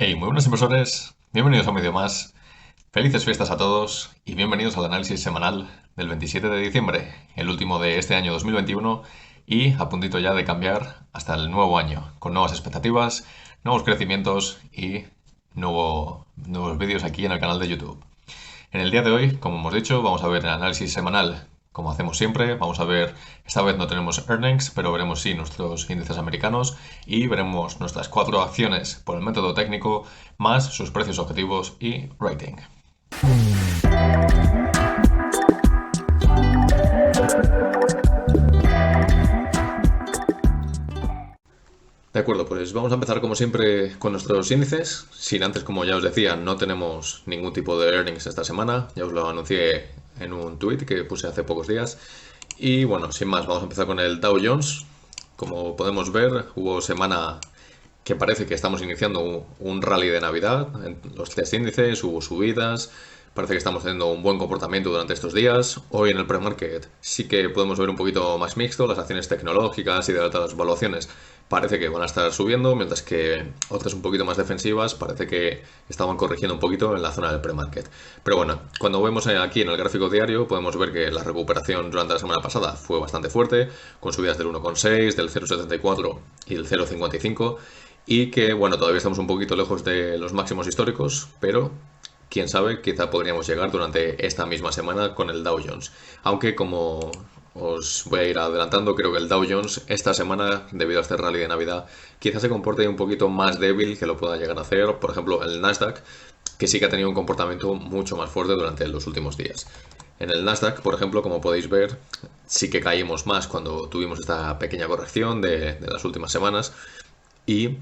Hey, muy buenos inversores, bienvenidos a un vídeo más, felices fiestas a todos y bienvenidos al análisis semanal del 27 de diciembre, el último de este año 2021 y a puntito ya de cambiar hasta el nuevo año, con nuevas expectativas, nuevos crecimientos y nuevos vídeos aquí en el canal de YouTube. En el día de hoy, como hemos dicho, vamos a ver el análisis semanal como hacemos siempre. Vamos a ver, esta vez no tenemos earnings, pero veremos sí nuestros índices americanos y veremos nuestras 4 acciones por el método técnico más sus precios objetivos y rating. De acuerdo, pues vamos a empezar como siempre con nuestros índices. Sin antes, como ya os decía, no tenemos ningún tipo de earnings esta semana. Ya os lo anuncié en un tweet que puse hace pocos días. Y bueno, sin más, vamos a empezar con el Dow Jones. Como podemos ver, hubo semana que parece que estamos iniciando un rally de Navidad. En los tres índices hubo subidas. Parece que estamos teniendo un buen comportamiento durante estos días. Hoy en el pre-market sí que podemos ver un poquito más mixto. Las acciones tecnológicas y de altas valuaciones parece que van a estar subiendo, mientras que otras un poquito más defensivas parece que estaban corrigiendo un poquito en la zona del pre-market. Pero bueno, cuando vemos aquí en el gráfico diario podemos ver que la recuperación durante la semana pasada fue bastante fuerte, con subidas del 1,6, del 0,74 y del 0,55, y que bueno, todavía estamos un poquito lejos de los máximos históricos, pero quién sabe, quizá podríamos llegar durante esta misma semana con el Dow Jones. Aunque como os voy a ir adelantando, creo que el Dow Jones esta semana, debido a este rally de Navidad, quizás se comporte un poquito más débil que lo pueda llegar a hacer. Por ejemplo, el Nasdaq, que sí que ha tenido un comportamiento mucho más fuerte durante los últimos días. En el Nasdaq, por ejemplo, como podéis ver, sí que caímos más cuando tuvimos esta pequeña corrección de las últimas semanas y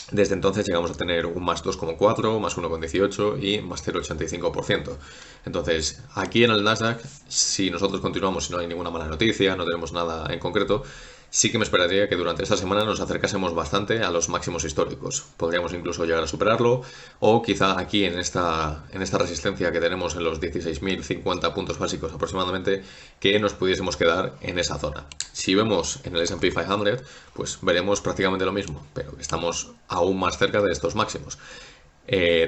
desde entonces llegamos a tener un más 2,4, más 1,18 y más 0,85%. Entonces, aquí en el Nasdaq, si nosotros continuamos, si no hay ninguna mala noticia, no tenemos nada en concreto, sí que me esperaría que durante esta semana nos acercásemos bastante a los máximos históricos. Podríamos incluso llegar a superarlo, o quizá aquí en esta resistencia que tenemos en los 16.050 puntos básicos aproximadamente, que nos pudiésemos quedar en esa zona. Si vemos en el S&P 500, pues veremos prácticamente lo mismo, pero estamos aún más cerca de estos máximos.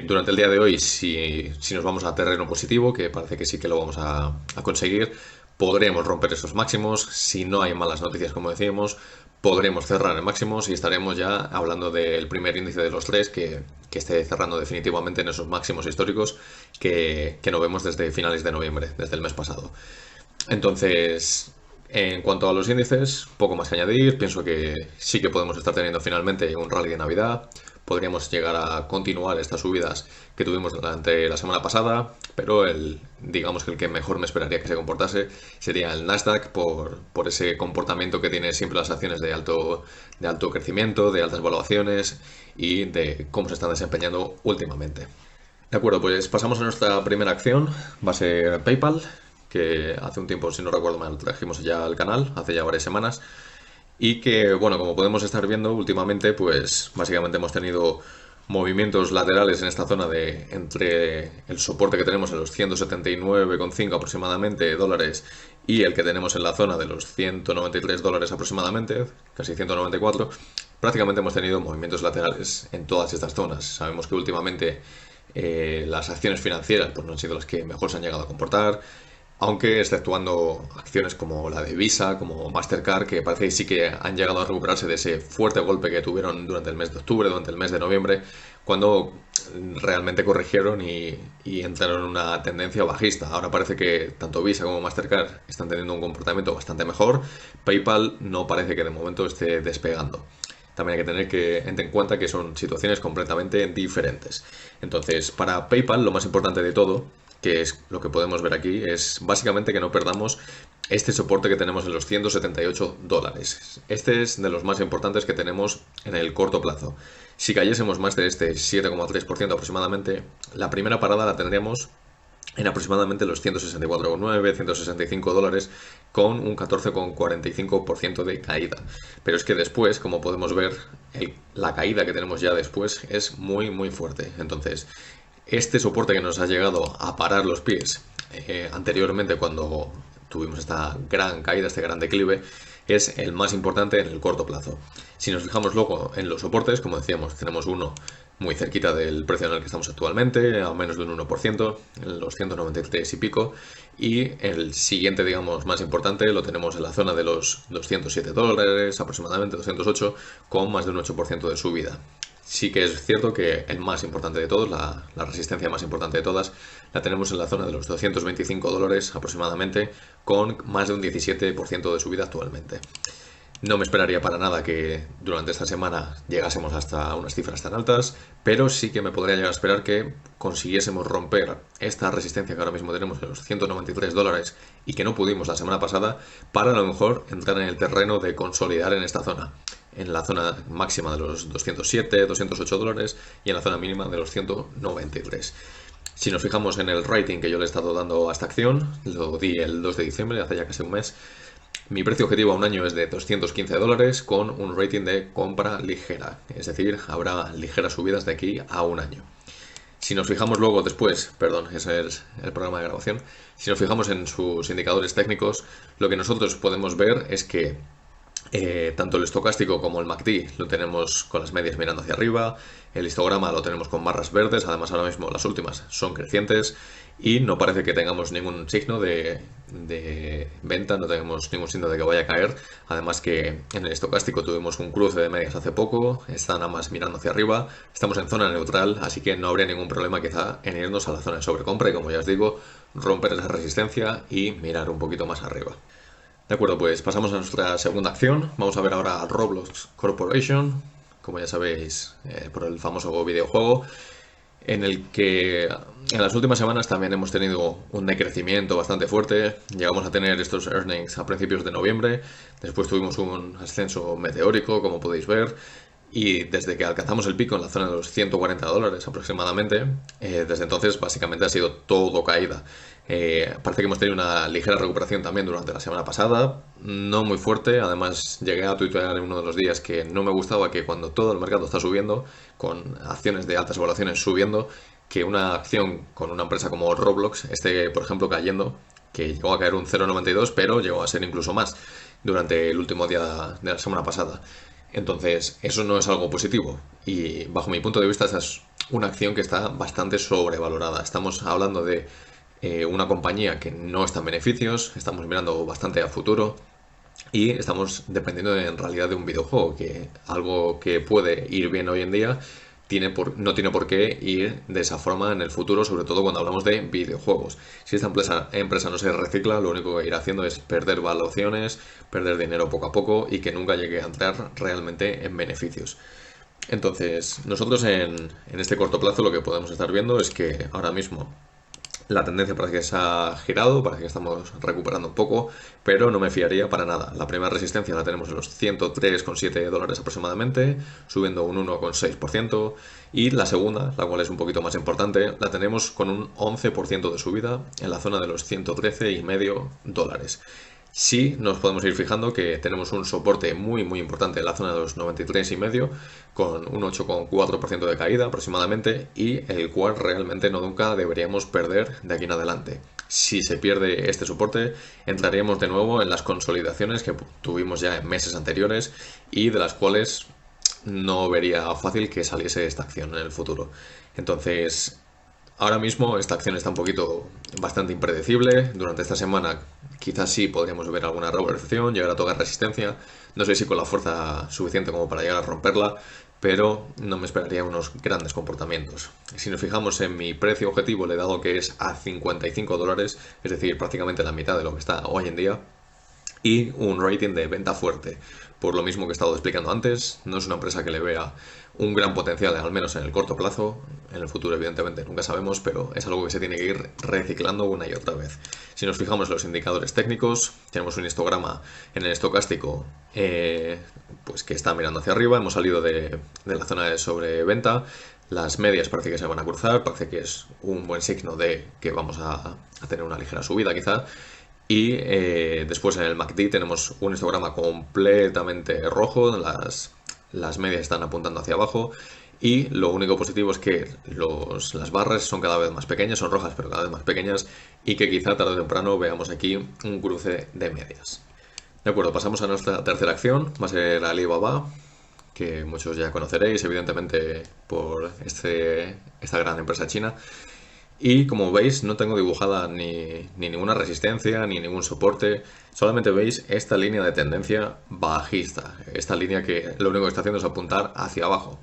Durante el día de hoy, si nos vamos a terreno positivo, que parece que sí que lo vamos a conseguir, podremos romper esos máximos. Si no hay malas noticias, como decíamos, podremos cerrar en máximos y estaremos ya hablando del primer índice de los tres que esté cerrando definitivamente en esos máximos históricos que no vemos desde finales de noviembre, desde el mes pasado. Entonces, en cuanto a los índices, poco más que añadir. Pienso que sí que podemos estar teniendo finalmente un rally de Navidad. Podríamos llegar a continuar estas subidas que tuvimos durante la semana pasada, pero digamos que el que mejor me esperaría que se comportase sería el Nasdaq por ese comportamiento que tiene siempre las acciones de alto crecimiento, de altas valuaciones y de cómo se están desempeñando últimamente. De acuerdo, pues pasamos a nuestra primera acción. Va a ser PayPal, que hace un tiempo, si no recuerdo mal, trajimos ya al canal, hace ya varias semanas. Y que, bueno, como podemos estar viendo últimamente, pues básicamente hemos tenido movimientos laterales en esta zona de entre el soporte que tenemos en los 179,5 aproximadamente dólares y el que tenemos en la zona de los 193 dólares aproximadamente, casi 194. Prácticamente hemos tenido movimientos laterales en todas estas zonas. Sabemos que últimamente las acciones financieras pues, no han sido las que mejor se han llegado a comportar, aunque exceptuando acciones como la de Visa, como Mastercard, que parece que sí que han llegado a recuperarse de ese fuerte golpe que tuvieron durante el mes de octubre, durante el mes de noviembre, cuando realmente corrigieron y entraron en una tendencia bajista. Ahora parece que tanto Visa como Mastercard están teniendo un comportamiento bastante mejor. PayPal no parece que de momento esté despegando. También hay que tener en cuenta que son situaciones completamente diferentes. Entonces, para PayPal lo más importante de todo, que es lo que podemos ver aquí, es básicamente que no perdamos este soporte que tenemos en los 178 dólares. Este es de los más importantes que tenemos en el corto plazo. Si cayésemos más de este 7,3% aproximadamente, la primera parada la tendríamos en aproximadamente los 164,9, 165 dólares, con un 14,45% de caída. Pero es que después, como podemos ver, la caída que tenemos ya después es muy muy fuerte. Entonces, este soporte que nos ha llegado a parar los pies anteriormente cuando tuvimos esta gran caída, este gran declive, es el más importante en el corto plazo. Si nos fijamos luego en los soportes, como decíamos, tenemos uno muy cerquita del precio en el que estamos actualmente, a menos de un 1%, en los 193 y pico. Y el siguiente, digamos, más importante lo tenemos en la zona de los $207, aproximadamente 208, con más de un 8% de subida. Sí que es cierto que el más importante de todos, la resistencia más importante de todas, la tenemos en la zona de los $225 aproximadamente, con más de un 17% de subida actualmente. No me esperaría para nada que durante esta semana llegásemos hasta unas cifras tan altas, pero sí que me podría llegar a esperar que consiguiésemos romper esta resistencia que ahora mismo tenemos en los $193 y que no pudimos la semana pasada, para a lo mejor entrar en el terreno de consolidar en esta zona, en la zona máxima de los 207, $208 y en la zona mínima de los 193. Si nos fijamos en el rating que yo le he estado dando a esta acción, lo di el 2 de diciembre, hace ya casi un mes. Mi precio objetivo a un año es de $215 con un rating de compra ligera, es decir, habrá ligeras subidas de aquí a un año. Si nos fijamos luego después, perdón, ese es el programa de grabación, si nos fijamos en sus indicadores técnicos, lo que nosotros podemos ver es que tanto el estocástico como el MACD lo tenemos con las medias mirando hacia arriba, el histograma lo tenemos con barras verdes, además ahora mismo las últimas son crecientes y no parece que tengamos ningún signo de venta, no tenemos ningún signo de que vaya a caer, además que en el estocástico tuvimos un cruce de medias hace poco, están ambas mirando hacia arriba, estamos en zona neutral, así que no habría ningún problema quizá en irnos a la zona de sobrecompra y, como ya os digo, romper esa resistencia y mirar un poquito más arriba. De acuerdo, pues pasamos a nuestra segunda acción. Vamos a ver ahora a Roblox Corporation, como ya sabéis, por el famoso videojuego, en el que en las últimas semanas también hemos tenido un decrecimiento bastante fuerte. Llegamos a tener estos earnings a principios de noviembre, después tuvimos un ascenso meteórico, como podéis ver, y desde que alcanzamos el pico en la zona de los $140 aproximadamente, desde entonces básicamente ha sido todo caída. Parece que hemos tenido una ligera recuperación también durante la semana pasada, no muy fuerte. Además, llegué a tuitear en uno de los días que no me gustaba que cuando todo el mercado está subiendo, con acciones de altas valoraciones subiendo, que una acción con una empresa como Roblox esté, por ejemplo, cayendo, que llegó a caer un 0,92, pero llegó a ser incluso más durante el último día de la semana pasada. Entonces, eso no es algo positivo y, bajo mi punto de vista, esa es una acción que está bastante sobrevalorada. Estamos hablando de una compañía que no está en beneficios, estamos mirando bastante a futuro y estamos dependiendo en realidad de un videojuego, que algo que puede ir bien hoy en día no tiene por qué ir de esa forma en el futuro, sobre todo cuando hablamos de videojuegos. Si esta empresa no se recicla, lo único que irá haciendo es perder valuaciones, perder dinero poco a poco y que nunca llegue a entrar realmente en beneficios. Entonces, nosotros en este corto plazo lo que podemos estar viendo es que ahora mismo la tendencia parece que se ha girado, parece que estamos recuperando un poco, pero no me fiaría para nada. La primera resistencia la tenemos en los $103,7 aproximadamente, subiendo un 1,6%, y la segunda, la cual es un poquito más importante, la tenemos con un 11% de subida en la zona de los $113,5. Sí nos podemos ir fijando que tenemos un soporte muy importante en la zona de los 93,5, con un 8,4% de caída aproximadamente, y el cual realmente nunca deberíamos perder de aquí en adelante. Si se pierde este soporte, entraríamos de nuevo en las consolidaciones que tuvimos ya en meses anteriores y de las cuales no vería fácil que saliese esta acción en el futuro. Entonces, ahora mismo esta acción está un poquito bastante impredecible. Durante esta semana quizás sí podríamos ver alguna reversión, llegar a tocar resistencia. No sé si con la fuerza suficiente como para llegar a romperla, pero no me esperaría unos grandes comportamientos. Si nos fijamos en mi precio objetivo, le he dado que es a $55, es decir, prácticamente la mitad de lo que está hoy en día, y un rating de venta fuerte. Por lo mismo que he estado explicando antes, no es una empresa que le vea un gran potencial, al menos en el corto plazo. En el futuro, evidentemente, nunca sabemos, pero es algo que se tiene que ir reciclando una y otra vez. Si nos fijamos en los indicadores técnicos, tenemos un histograma en el estocástico pues que está mirando hacia arriba. Hemos salido de la zona de sobreventa. Las medias parece que se van a cruzar, parece que es un buen signo de que vamos a tener una ligera subida quizá. Y después en el MACD tenemos un histograma completamente rojo, las medias están apuntando hacia abajo y lo único positivo es que las barras son cada vez más pequeñas, son rojas pero cada vez más pequeñas, y que quizá tarde o temprano veamos aquí un cruce de medias. De acuerdo, pasamos a nuestra tercera acción, va a ser Alibaba. que muchos ya conoceréis, evidentemente, por esta gran empresa china. Y como veis, no tengo dibujada ni ninguna resistencia, ni ningún soporte. Solamente veis esta línea de tendencia bajista. Esta línea que lo único que está haciendo es apuntar hacia abajo.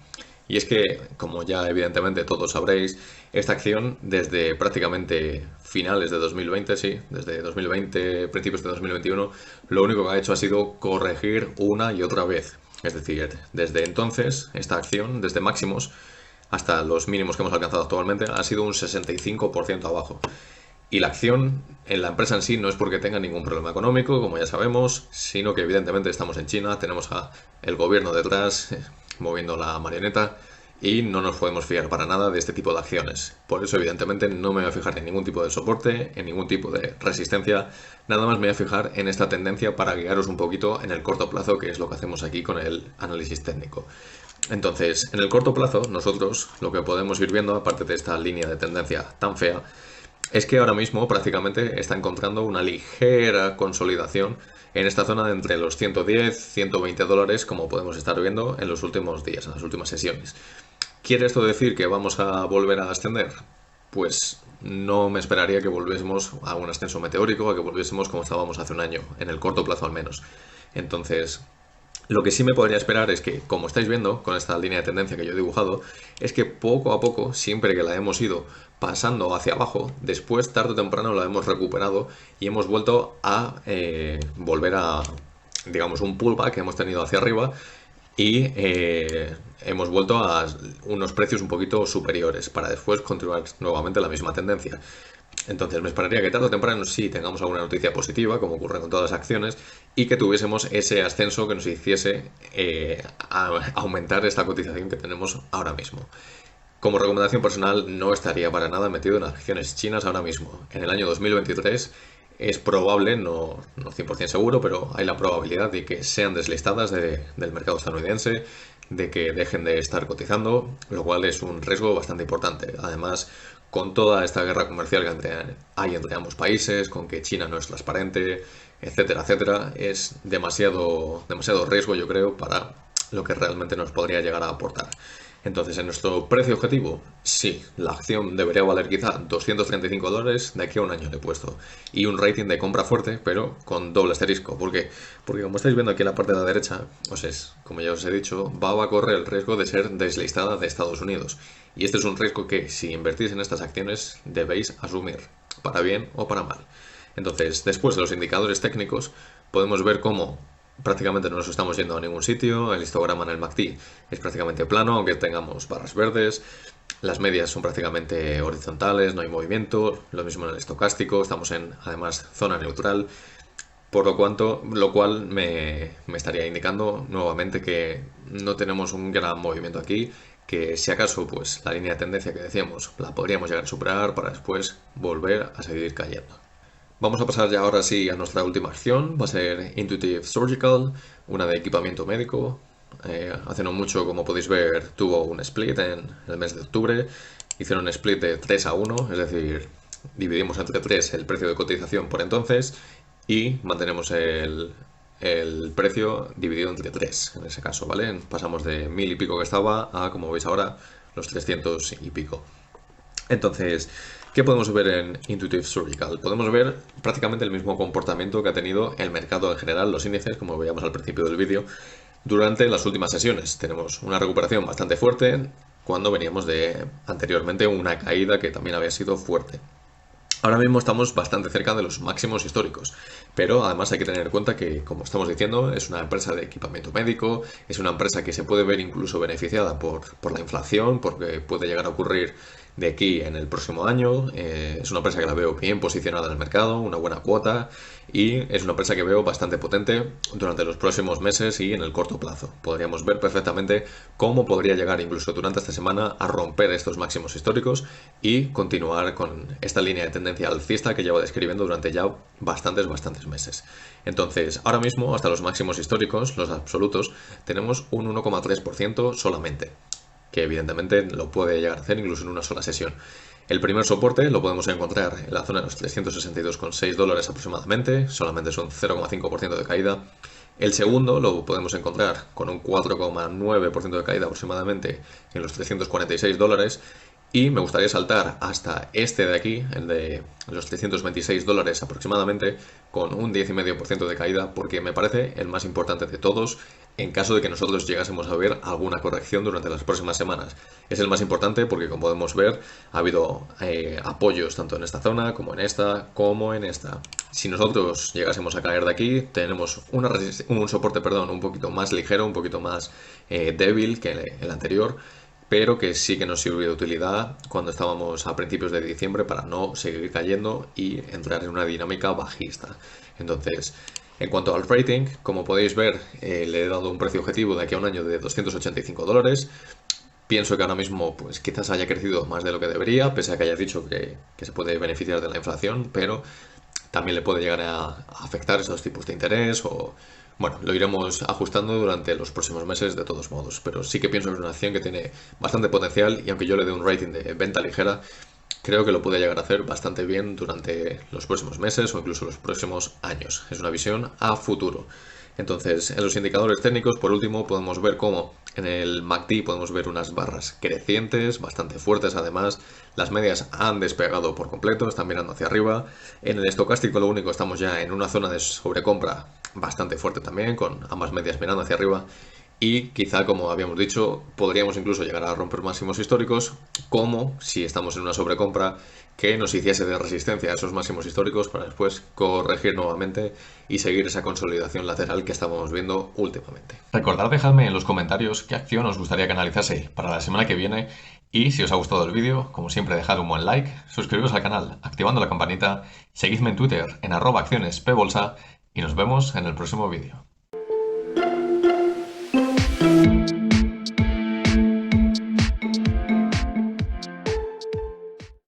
Y es que, como ya evidentemente todos sabréis, esta acción desde prácticamente finales de 2020, sí, desde 2020, principios de 2021, lo único que ha hecho ha sido corregir una y otra vez. Es decir, desde entonces, esta acción, desde máximos hasta los mínimos que hemos alcanzado actualmente, ha sido un 65% abajo. Y la acción en la empresa en sí no es porque tenga ningún problema económico, como ya sabemos, sino que evidentemente estamos en China, tenemos a el gobierno detrás moviendo la marioneta y no nos podemos fiar para nada de este tipo de acciones. Por eso evidentemente no me voy a fijar en ningún tipo de soporte, en ningún tipo de resistencia, nada más me voy a fijar en esta tendencia para guiaros un poquito en el corto plazo, que es lo que hacemos aquí con el análisis técnico. Entonces, en el corto plazo, nosotros lo que podemos ir viendo, aparte de esta línea de tendencia tan fea, es que ahora mismo prácticamente está encontrando una ligera consolidación en esta zona de entre los 110, 120 dólares, como podemos estar viendo en los últimos días, en las últimas sesiones. ¿Quiere esto decir que vamos a volver a ascender? Pues no me esperaría que volviésemos a un ascenso meteórico, a que volviésemos como estábamos hace un año, en el corto plazo al menos. Entonces, lo que sí me podría esperar es que, como estáis viendo con esta línea de tendencia que yo he dibujado, es que poco a poco, siempre que la hemos ido pasando hacia abajo, después tarde o temprano la hemos recuperado y hemos vuelto a volver a, digamos, un pullback que hemos tenido hacia arriba y hemos vuelto a unos precios un poquito superiores para después continuar nuevamente la misma tendencia. Entonces me esperaría que tarde o temprano sí tengamos alguna noticia positiva, como ocurre con todas las acciones, y que tuviésemos ese ascenso que nos hiciese aumentar esta cotización que tenemos ahora mismo. Como recomendación personal, no estaría para nada metido en acciones chinas ahora mismo. En el año 2023 es probable, no 100% seguro, pero hay la probabilidad de que sean deslistadas del mercado estadounidense, de que dejen de estar cotizando, lo cual es un riesgo bastante importante. Además, con toda esta guerra comercial que hay entre ambos países, con que China no es transparente, etcétera, etcétera, es demasiado riesgo, yo creo, para lo que realmente nos podría llegar a aportar. Entonces, en nuestro precio objetivo, sí, la acción debería valer quizá 235 dólares, de aquí a un año le he puesto. Y un rating de compra fuerte, pero con doble asterisco. ¿Por qué? Porque como estáis viendo aquí en la parte de la derecha, pues como ya os he dicho, va a correr el riesgo de ser deslistada de Estados Unidos. Y este es un riesgo que, si invertís en estas acciones, debéis asumir, para bien o para mal. Entonces, después de los indicadores técnicos, podemos ver cómo prácticamente no nos estamos yendo a ningún sitio. El histograma en el MACD es prácticamente plano, aunque tengamos barras verdes. Las medias son prácticamente horizontales, no hay movimiento. Lo mismo en el estocástico, estamos en, además, zona neutral. Por lo cual me estaría indicando nuevamente que no tenemos un gran movimiento aquí, que si acaso pues la línea de tendencia que decíamos la podríamos llegar a superar para después volver a seguir cayendo. Vamos a pasar ya ahora sí a nuestra última acción, va a ser Intuitive Surgical, una de equipamiento médico. Hace no mucho, como podéis ver, tuvo un split en el mes de octubre, hicieron un split de 3-1, es decir, dividimos entre 3 el precio de cotización por entonces y mantenemos el precio dividido entre 3 en ese caso, ¿vale? Pasamos de 1000 y pico que estaba a, como veis ahora, los 300 y pico. Entonces, ¿qué podemos ver en Intuitive Surgical? Podemos ver prácticamente el mismo comportamiento que ha tenido el mercado en general, los índices, como veíamos al principio del vídeo, durante las últimas sesiones. Tenemos una recuperación bastante fuerte cuando veníamos de anteriormente una caída que también había sido fuerte. Ahora mismo estamos bastante cerca de los máximos históricos, pero además hay que tener en cuenta que, como estamos diciendo, es una empresa de equipamiento médico, es una empresa que se puede ver incluso beneficiada por la inflación, porque puede llegar a ocurrir de aquí en el próximo año. Es una empresa que la veo bien posicionada en el mercado, una buena cuota, y es una empresa que veo bastante potente durante los próximos meses y en el corto plazo. Podríamos ver perfectamente cómo podría llegar incluso durante esta semana a romper estos máximos históricos y continuar con esta línea de tendencia alcista que llevo describiendo durante ya bastantes meses. Entonces, ahora mismo, hasta los máximos históricos, los absolutos, tenemos un 1,3% solamente, que evidentemente lo puede llegar a hacer incluso en una sola sesión. El primer soporte lo podemos encontrar en la zona de los 362,6 dólares aproximadamente, solamente son 0,5% de caída. El segundo lo podemos encontrar con un 4,9% de caída aproximadamente en los $346. Y me gustaría saltar hasta este de aquí, el de los $326 aproximadamente, con un 10,5% de caída, porque me parece el más importante de todos en caso de que nosotros llegásemos a ver alguna corrección durante las próximas semanas. Es el más importante porque, como podemos ver, ha habido apoyos tanto en esta zona como en esta, como en esta. Si nosotros llegásemos a caer de aquí, tenemos un soporte, perdón, un poquito más ligero, un poquito más débil que el anterior, pero que sí que nos sirvió de utilidad cuando estábamos a principios de diciembre para no seguir cayendo y entrar en una dinámica bajista. Entonces, en cuanto al rating, como podéis ver, le he dado un precio objetivo de aquí a un año de $285. Pienso que ahora mismo pues quizás haya crecido más de lo que debería, pese a que haya dicho que se puede beneficiar de la inflación, pero también le puede llegar a afectar esos tipos de interés o, bueno, lo iremos ajustando durante los próximos meses de todos modos, pero sí que pienso que es una acción que tiene bastante potencial y aunque yo le dé un rating de venta ligera, creo que lo puede llegar a hacer bastante bien durante los próximos meses o incluso los próximos años. Es una visión a futuro. Entonces, en los indicadores técnicos, por último, podemos ver cómo en el MACD podemos ver unas barras crecientes, bastante fuertes además. Las medias han despegado por completo, están mirando hacia arriba. En el estocástico, lo único, estamos ya en una zona de sobrecompra bastante fuerte también, con ambas medias mirando hacia arriba. Y quizá, como habíamos dicho, podríamos incluso llegar a romper máximos históricos, como si estamos en una sobrecompra que nos hiciese de resistencia a esos máximos históricos para después corregir nuevamente y seguir esa consolidación lateral que estábamos viendo últimamente. Recordad dejadme en los comentarios qué acción os gustaría que analizase para la semana que viene y si os ha gustado el vídeo, como siempre dejad un buen like, suscribiros al canal activando la campanita, seguidme en Twitter en @accionespbolsa y nos vemos en el próximo vídeo.